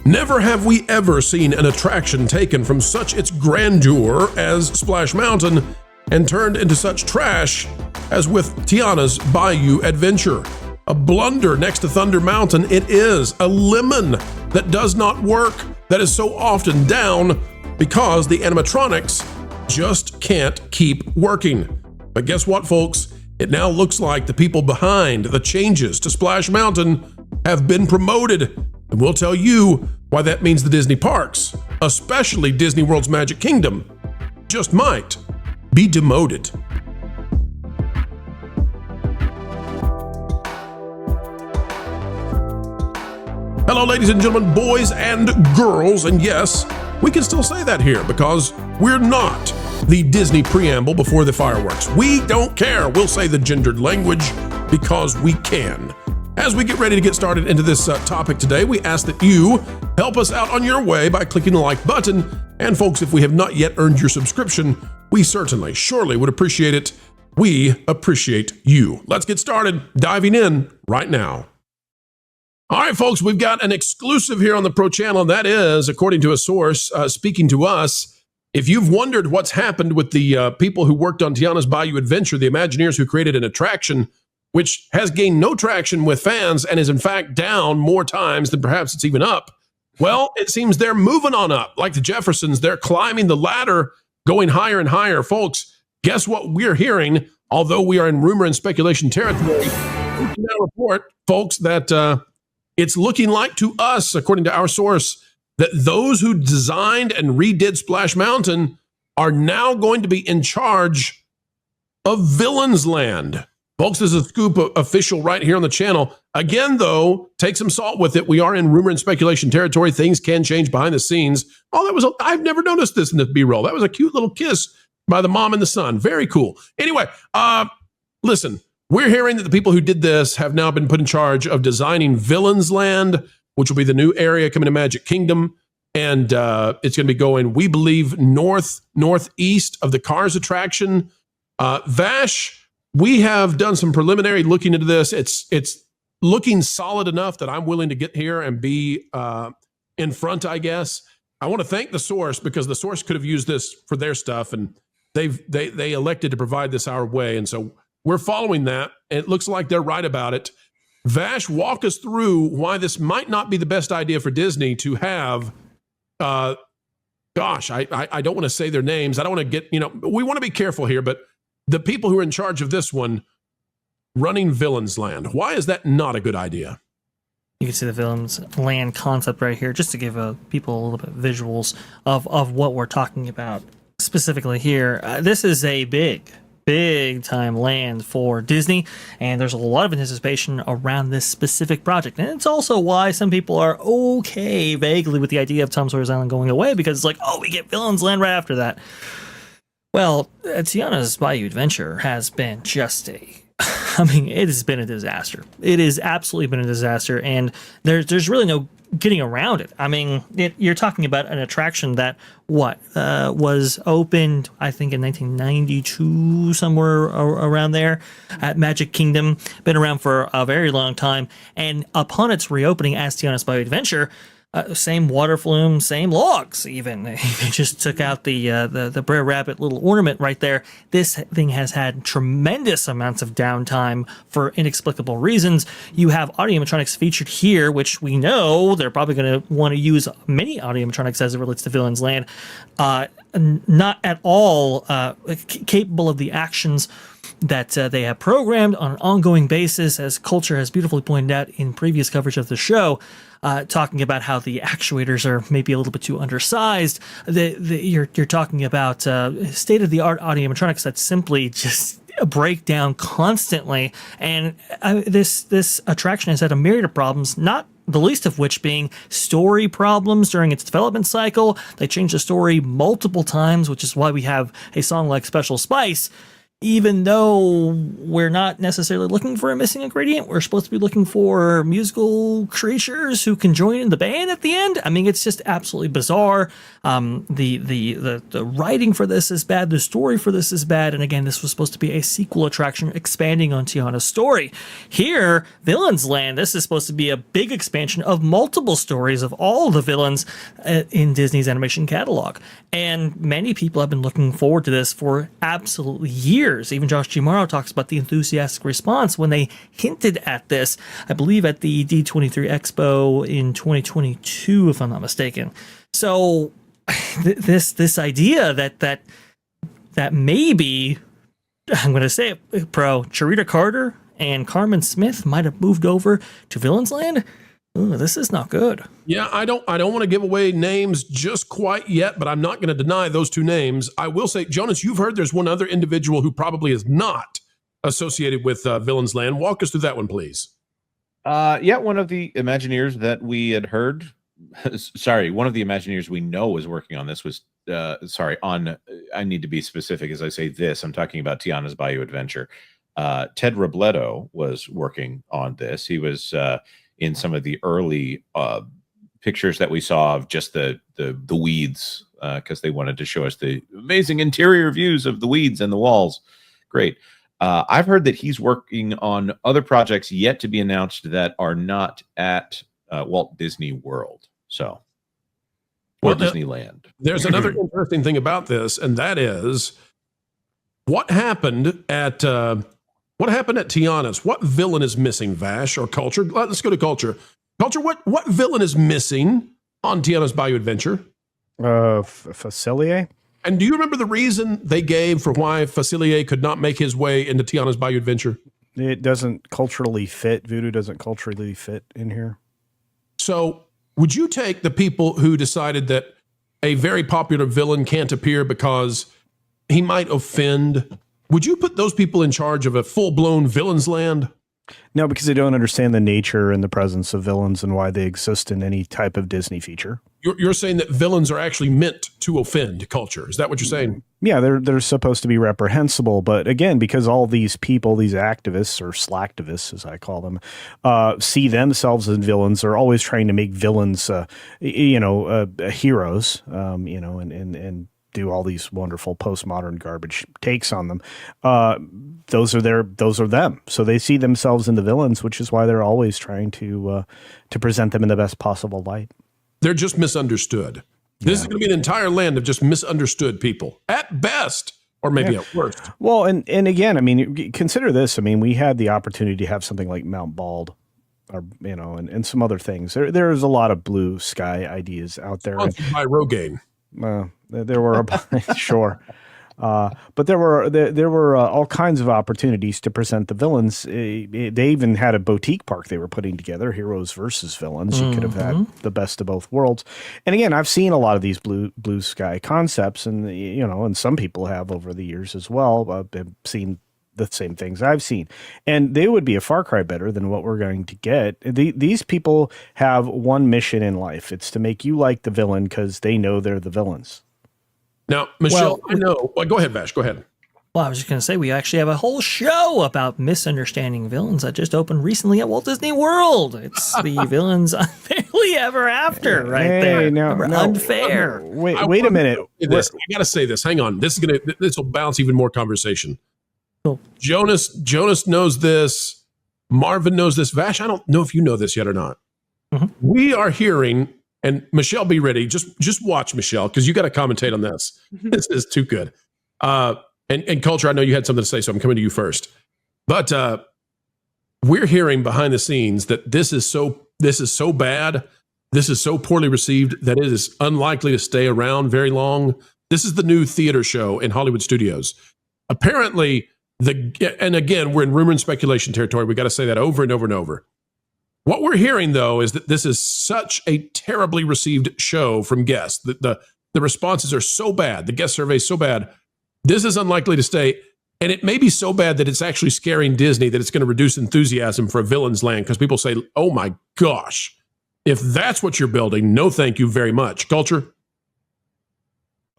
Never have we ever seen an attraction taken from such its grandeur as Splash Mountain and turned into such trash as with Tiana's Bayou Adventure. A blunder next to Thunder Mountain it is, a lemon that does not work, that is so often down because the animatronics just can't keep working. But guess what, folks? It now looks like the people behind the changes to Splash Mountain have been promoted. And we'll tell you why that means the Disney parks, especially Disney World's Magic Kingdom, just might be demoted. Hello, ladies and gentlemen, boys and girls, and yes, we can still say that here because we're not the Disney preamble before the fireworks. We don't care. We'll say the gendered language because we can. As we get ready to get started into this topic today, we ask that you help us out on your way by clicking the like button. And folks, if we have not yet earned your subscription, we certainly, surely would appreciate it. We appreciate you. Let's get started diving in right now. All right, folks, we've got an exclusive here on the Pro Channel. That is, according to a source speaking to us, if you've wondered what's happened with the people who worked on Tiana's Bayou Adventure, the Imagineers who created an attraction which has gained no traction with fans and is in fact down more times than perhaps it's even up, well, it seems they're moving on up. Like the Jeffersons, they're climbing the ladder, going higher and higher. Folks, guess what we're hearing? Although we are in rumor and speculation territory, we can now report, folks, that it's looking like to us, according to our source, that those who designed and redid Splash Mountain are now going to be in charge of Villains Land. Folks, this is a scoop official right here on the channel. Again, though, take some salt with it. We are in rumor and speculation territory. Things can change behind the scenes. Oh, I've never noticed this in the B-roll. That was a cute little kiss by the mom and the son. Very cool. Anyway, listen, we're hearing that the people who did this have now been put in charge of designing Villains Land, which will be the new area coming to Magic Kingdom. And it's going to be going, we believe, northeast of the Cars attraction. Vash, we have done some preliminary looking into this. It's looking solid enough that I'm willing to get here and be in front, I guess. I want to thank the source because the source could have used this for their stuff, and they elected to provide this our way. And so we're following that, and it looks like they're right about it. Vash, walk us through why this might not be the best idea for Disney to have, I don't want to say their names. I don't want to get, we want to be careful here, but the people who are in charge of this one running Villains Land, why is that not a good idea? You can see the Villains Land concept right here, just to give people a little bit of visuals of what we're talking about specifically here. This is a big time land for Disney, and there's a lot of anticipation around this specific project. And it's also why some people are okay vaguely with the idea of Tom Sawyer's Island going away, because it's like, oh, we get Villains Land right after that. Well, Tiana's Bayou Adventure has been just it has been a disaster. It has absolutely been a disaster, and there's really no getting around it. I mean, you're talking about an attraction that was opened, I think, in 1992, somewhere around there, at Magic Kingdom. Been around for a very long time, and upon its reopening as Tiana's Bayou Adventure, same water flume, same logs even. They just took out the Brer Rabbit little ornament right there. This thing has had tremendous amounts of downtime for inexplicable reasons. You have audio animatronics featured here, which we know they're probably going to want to use many audio animatronics as it relates to Villains Land. Not at all capable of the actions that they have programmed on an ongoing basis, as Culture has beautifully pointed out in previous coverage of the show, talking about how the actuators are maybe a little bit too undersized. You're talking about state-of-the-art audio animatronics that simply just break down constantly, and this attraction has had a myriad of problems, not the least of which being story problems during its development cycle. They changed the story multiple times, which is why we have a song like Special Spice. even though we're not necessarily looking for a missing ingredient, we're supposed to be looking for musical creatures who can join in the band at the end. I mean, it's just absolutely bizarre. The writing for this is bad. The story for this is bad. And again, this was supposed to be a sequel attraction expanding on Tiana's story. Here, Villains Land, this is supposed to be a big expansion of multiple stories of all the villains in Disney's animation catalog. And many people have been looking forward to this for absolutely years. Even Josh Gimaro talks about the enthusiastic response when they hinted at this, I believe at the D23 Expo in 2022, if I'm not mistaken. So this idea that maybe, I'm going to say it, Charita Carter and Carmen Smith might have moved over to Villains Land. Ooh, this is not good. Yeah, I don't want to give away names just quite yet, but I'm not going to deny those two names. I will say, Jonas, you've heard there's one other individual who probably is not associated with Villains Land. Walk us through that one, please. Yeah, one of the Imagineers that we had heard, sorry, one of the Imagineers we know was working on this was, I need to be specific as I say this. I'm talking about Tiana's Bayou Adventure. Ted Robledo was working on this. He was in some of the early pictures that we saw of just the weeds, because they wanted to show us the amazing interior views of the weeds and the walls. Great. I've heard that he's working on other projects yet to be announced that are not at Walt Disney World. So, or Disneyland. There's another interesting thing about this, and that is what happened at Tiana's. What villain is missing, Vash, or Culture? Let's go to Culture. Culture, what villain is missing on Tiana's Bayou Adventure? Facilier. And do you remember the reason they gave for why Facilier could not make his way into Tiana's Bayou Adventure? It doesn't culturally fit. Voodoo doesn't culturally fit in here. So would you take the people who decided that a very popular villain can't appear because he might offend? Would you put those people in charge of a full-blown Villains Land? No, because they don't understand the nature and the presence of villains and why they exist in any type of Disney feature. You're saying that villains are actually meant to offend Culture. Is that what you're saying? Yeah, they're supposed to be reprehensible. But again, because all these people, these activists or slacktivists, as I call them, see themselves as villains, are always trying to make villains, heroes, and do all these wonderful postmodern garbage takes on them. Those are them. So they see themselves in the villains, which is why they're always trying to present them in the best possible light. They're just misunderstood. This is going to be an entire land of just misunderstood people at best, or maybe at worst. Well, and again, I mean, consider this. I mean, we had the opportunity to have something like Mount Bald, or and some other things. There's a lot of blue sky ideas out there. Sponsored by Rogaine. There were sure, but there were all kinds of opportunities to present the villains. They even had a boutique park they were putting together, heroes versus villains. You could have had the best of both worlds. And again, I've seen a lot of these blue sky concepts, and and some people have over the years as well. I've seen the same things I've seen, and they would be a far cry better than what we're going to get. These people have one mission in life. It's to make you like the villain because they know they're the villains. Now, Michelle, I know. Well, go ahead, Vash. Go ahead. Well, I was just going to say, we actually have a whole show about misunderstanding villains that just opened recently at Walt Disney World. It's the Villains Unfairly Ever After, right there. No, unfair. Wait a minute. I got to say this. Hang on. This will bounce even more conversation. Cool. Jonas knows this. Marvin knows this. Vash, I don't know if you know this yet or not. Mm-hmm. We are hearing, and Michelle, be ready. Just watch, Michelle, because you got to commentate on this. This is too good. And Culture, I know you had something to say, so I'm coming to you first. But we're hearing behind the scenes that this is so bad, this is so poorly received that it is unlikely to stay around very long. This is the new theater show in Hollywood studios. Apparently, and again, we're in rumor and speculation territory. We got to say that over and over and over. What we're hearing, though, is that this is such a terribly received show from guests. The responses are so bad. The guest survey is so bad. This is unlikely to stay. And it may be so bad that it's actually scaring Disney that it's going to reduce enthusiasm for a Villains Land, because people say, oh my gosh, if that's what you're building, no thank you very much. Culture?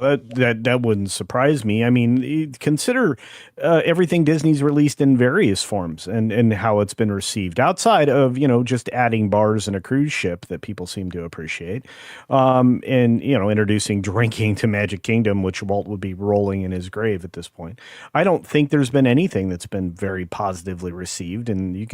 That wouldn't surprise me. I mean, consider everything Disney's released in various forms and how it's been received outside of, just adding bars and a cruise ship that people seem to appreciate. And, introducing drinking to Magic Kingdom, which Walt would be rolling in his grave at this point. I don't think there's been anything that's been very positively received. And you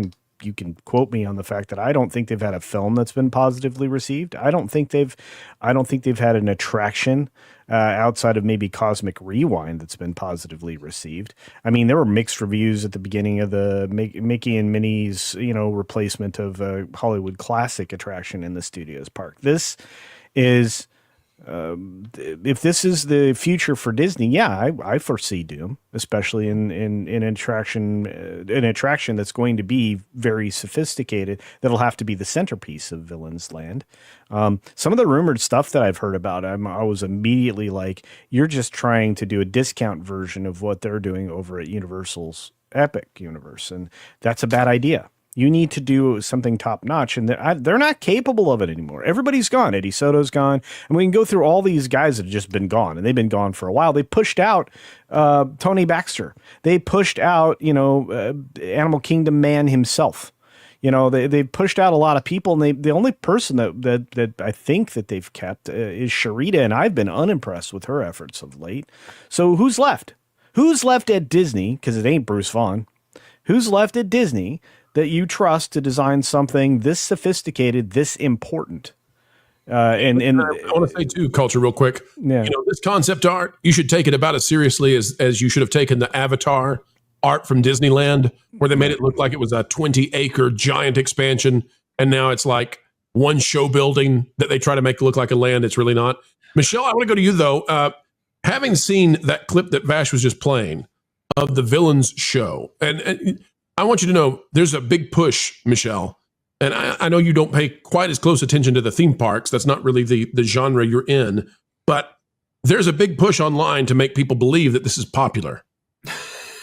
can quote me on the fact that I don't think they've had a film that's been positively received. I don't think they've had an attraction outside of maybe Cosmic Rewind that's been positively received. I mean, there were mixed reviews at the beginning of the Mickey and Minnie's, replacement of a Hollywood classic attraction in the Studios Park. This is, if this is the future for Disney, yeah, I foresee doom, especially in an attraction that's going to be very sophisticated. That'll have to be the centerpiece of Villains Land. Some of the rumored stuff that I've heard about, I was immediately like, you're just trying to do a discount version of what they're doing over at Universal's Epic Universe, and that's a bad idea. You need to do something top notch, and they're not capable of it anymore. Everybody's gone. Eddie Soto's gone, and we can go through all these guys that have just been gone, and they've been gone for a while. They pushed out Tony Baxter. They pushed out, Animal Kingdom man himself. They pushed out a lot of people, and the only person that I think that they've kept is Sharita, and I've been unimpressed with her efforts of late. So who's left? Who's left at Disney? Because it ain't Bruce Vaughn. Who's left at Disney that you trust to design something this sophisticated, this important? And I want to say too, Culture, real quick. Yeah. This concept art, you should take it about as seriously as you should have taken the Avatar art from Disneyland, where they made it look like it was a 20-acre giant expansion, and now it's like one show building that they try to make look like a land. It's really not. Michelle, I want to go to you though. Having seen that clip that Vash was just playing of the Villains show, and I want you to know there's a big push, Michelle, and I know you don't pay quite as close attention to the theme parks. That's not really the genre you're in, but there's a big push online to make people believe that this is popular.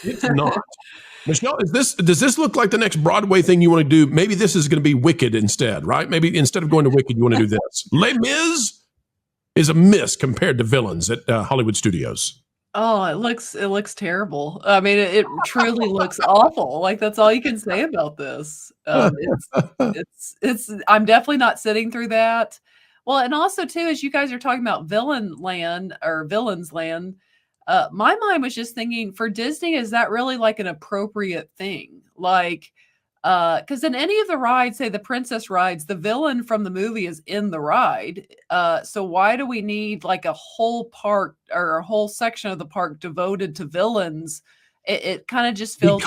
It's not. Michelle, does this look like the next Broadway thing you want to do? Maybe this is going to be Wicked instead, right? Maybe instead of going to Wicked, you want to do this. Les Mis is a miss compared to Villains at Hollywood Studios. Oh, it looks terrible. I mean, it truly looks awful. Like, that's all you can say about this. It's I'm definitely not sitting through that. Well, and also too, as you guys are talking about Villains Land, my mind was just thinking, for Disney, is that really like an appropriate thing? Like, because in any of the rides, say the princess rides, the villain from the movie is in the ride. So why do we need like a whole park or a whole section of the park devoted to villains? It kind of just feels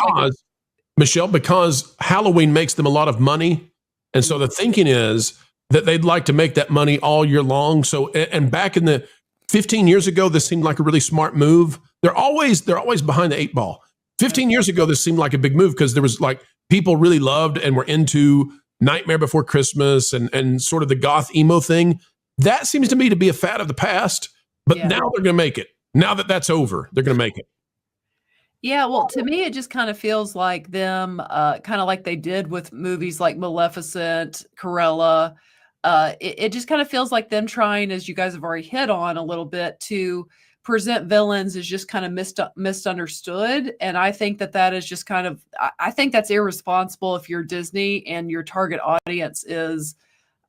because Halloween makes them a lot of money. And so the thinking is that they'd like to make that money all year long. So, and back in the 15 years ago, this seemed like a really smart move. They're always behind the 8 ball. 15 years ago, this seemed like a big move because there was like, people really loved and were into Nightmare Before Christmas and sort of the goth emo thing. That seems to me to be a fad of the past, but now they're going to make it. Now that that's over, they're going to make it. Yeah, well, to me, it just kind of feels like them, kind of like they did with movies like Maleficent, Cruella. It just kind of feels like them trying, as you guys have already hit on a little bit, to present villains as just kind of misunderstood. And I think that is just kind of, I think that's irresponsible if you're Disney and your target audience is,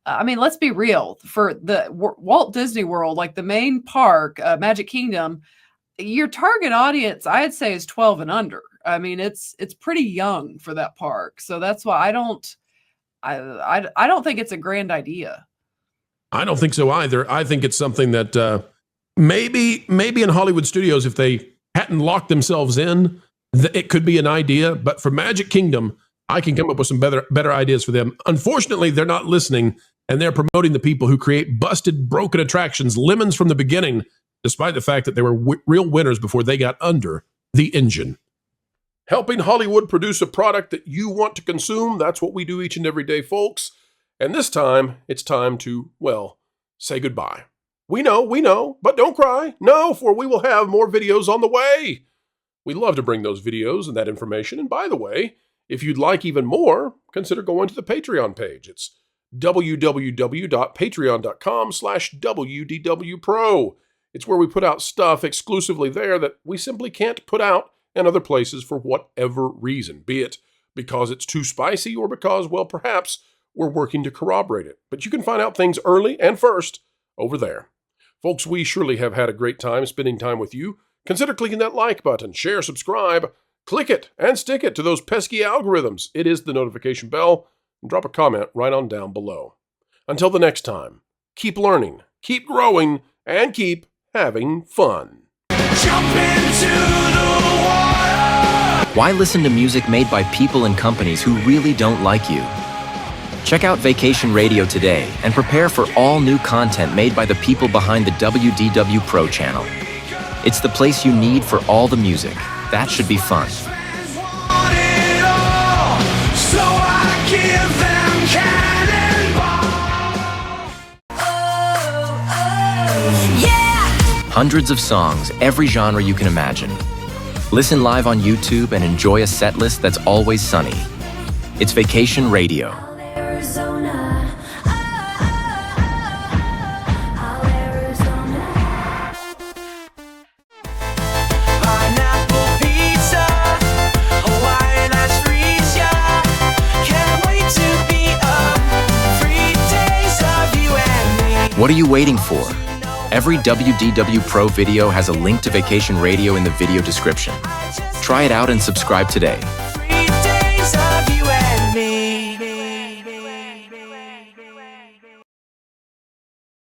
I mean, let's be real. For the Walt Disney World, like the main park, Magic Kingdom, your target audience, I'd say, is 12 and under. I mean, it's pretty young for that park. So that's why I don't think it's a grand idea. I don't think so either. I think it's something that maybe in Hollywood Studios, if they hadn't locked themselves in, it could be an idea. But for Magic Kingdom, I can come up with some better ideas for them. Unfortunately, they're not listening, and they're promoting the people who create busted, broken attractions, lemons from the beginning, despite the fact that they were real winners before they got under the engine. Helping Hollywood produce a product that you want to consume, that's what we do each and every day, folks. And this time, it's time to, well, say goodbye. We know, but don't cry. No, for we will have more videos on the way. We love to bring those videos and that information. And by the way, if you'd like even more, consider going to the Patreon page. It's www.patreon.com/WDW Pro. It's where we put out stuff exclusively there that we simply can't put out in other places for whatever reason, be it because it's too spicy or because, well, perhaps we're working to corroborate it. But you can find out things early and first over there. Folks, we surely have had a great time spending time with you. Consider clicking that like button, share, subscribe, click it, and stick it to those pesky algorithms. It is the notification bell, and drop a comment right on down below. Until the next time, keep learning, keep growing, and keep having fun. Jump into the water. Why listen to music made by people and companies who really don't like you? Check out Vacation Radio today and prepare for all new content made by the people behind the WDW Pro Channel. It's the place you need for all the music. That should be fun. Want it all, so I give them cannonball. Yeah! Hundreds of songs, every genre you can imagine. Listen live on YouTube and enjoy a set list that's always sunny. It's Vacation Radio. Arizona. Pineapple pizza, Hawaiian ice freeze, yeah. Can't wait to be up. 3 days of you and me. What are you waiting for? Every WDW Pro video has a link to Vacation Radio in the video description. Try it out and subscribe today.